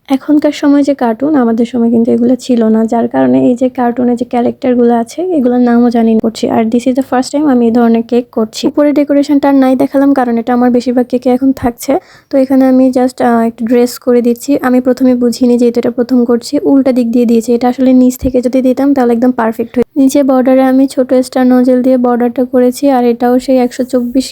এখনকার সময় যে কার্টুন, আমাদের সময় কিন্তু এগুলো ছিল না, যার কারণে এই যে কার্টুনের যে ক্যারেক্টারগুলো আছে এগুলোর নামও জানি না করছি। আর this is the first time আমি এই ধরনের কেক করছি। উপরে ডেকোরেশনটা আর নাই দেখালাম, কারণ এটা আমার বেশিরভাগ কেকে এখন থাকছে। তো এখানে আমি জাস্ট একটু ড্রেস করে দিচ্ছি। আমি প্রথমে বুঝিনি, যেহেতু এটা প্রথম করছি, উল্টা দিক দিয়ে দিয়েছি। এটা আসলে নিচ থেকে যদি দিতাম তাহলে একদম পারফেক্ট হয়ে। নিচে বর্ডারে আমি ছোট স্টার নজেল দিয়ে বর্ডারটা করেছি, আর এটাও সেই 124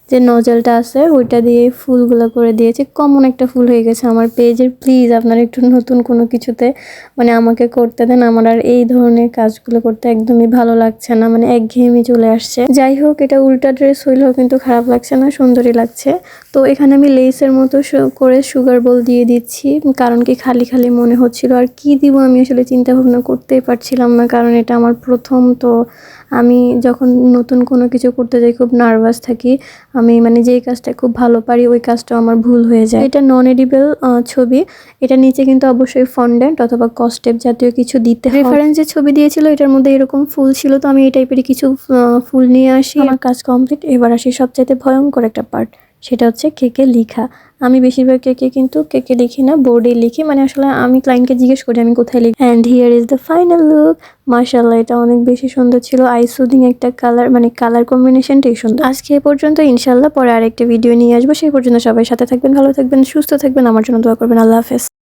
যে নজেলটা আছে ওইটা দিয়ে ফুলগুলো করে দিয়েছি। কমন একটা ফুল হয়ে গেছে আমার পেজের। প্লিজ আপনারা একটু নতুন কোনো কিছুতে মানে আমাকে করতে দেন, আমার আর এই ধরনের কাজগুলো করতে একদমই ভালো লাগছে না, মানে একঘেয়েমি চলে আসছে। যাই হোক, এটা উল্টা ড্রেস হইলেও কিন্তু খারাপ লাগছে না, সুন্দরই লাগছে। তো এখানে আমি লেসের মতো করে সুগার বল দিয়ে দিচ্ছি, কারণ কি খালি খালি মনে হচ্ছিল, আর কি দিব আমি আসলে চিন্তা ভাবনা করতেই পারছিলাম না, কারণ এটা আমার প্রথম। তো আমি যখন নতুন কোনো কিছু করতে যাই খুব নার্ভাস থাকি। আমি মানে যেই কাজটা খুব ভালো পারি ওই কাজটাও আমার ভুল হয়ে যায়। এটা নন এডিবল ছবি। এটা নিচে কিন্তু অবশ্যই ফন্ডেন্ট অথবা কস্টেপ জাতীয় কিছু দিতে হবে। রেফারেন্সে ছবি দিয়েছিল, এটার মধ্যে এরকম ফুল ছিল, তো আমি এই টাইপেরই কিছু ফুল নিয়ে আসি। আমার কাজ কমপ্লিট। এবার আসি সবচাইতে ভয়ঙ্কর একটা পার্ট, সেটা হচ্ছে কেকে লিখা। আমি বেশিরভাগ কেকে লিখি না, বোর্ডে লিখি। মানে আসলে আমি ক্লায়েন্টকে জিজ্ঞেস করি আমি কোথায় লিখি। And here is the final look. মাশাআল্লাহ, এটা অনেক বেশি সুন্দর ছিল। আই সুদিং একটা কালার, মানে কালার কম্বিনেশনটাই সুন্দর। আজকে এ পর্যন্ত, ইনশাল্লাহ পরে আরেকটা ভিডিও নিয়ে আসবো। সেই পর্যন্ত সবাই সাথে থাকবেন, ভালো থাকবেন, সুস্থ থাকবেন, আমার জন্য দোয়া করবেন। আল্লাহ হাফেজ।